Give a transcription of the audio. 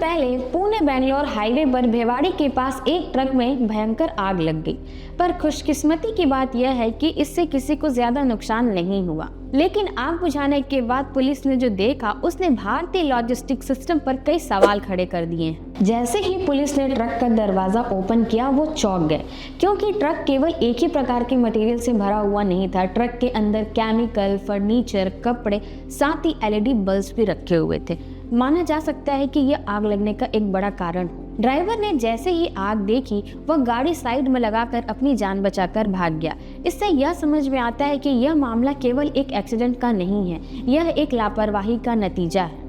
पहले पुणे बेंगलोर हाईवे पर भिवाड़ी के पास एक ट्रक में भयंकर आग लग गई। पर खुशकिस्मती की बात यह है कि इससे किसी को ज्यादा नुकसान नहीं हुआ। लेकिन आग बुझाने के बाद पुलिस ने जो देखा उसने भारतीय लॉजिस्टिक सिस्टम पर कई सवाल खड़े कर दिए हैं। जैसे ही पुलिस ने ट्रक का दरवाजा ओपन किया वो चौंक गए, क्योंकि ट्रक केवल एक ही प्रकार के मटेरियल से भरा हुआ नहीं था। ट्रक के अंदर केमिकल, फर्नीचर, कपड़े, साथ ही LED बल्ब भी रखे हुए थे। माना जा सकता है कि यह आग लगने का एक बड़ा कारण। ड्राइवर ने जैसे ही आग देखी वह गाड़ी साइड में लगाकर अपनी जान बचाकर भाग गया। इससे यह समझ में आता है कि यह मामला केवल एक एक्सीडेंट का नहीं है, यह एक लापरवाही का नतीजा है।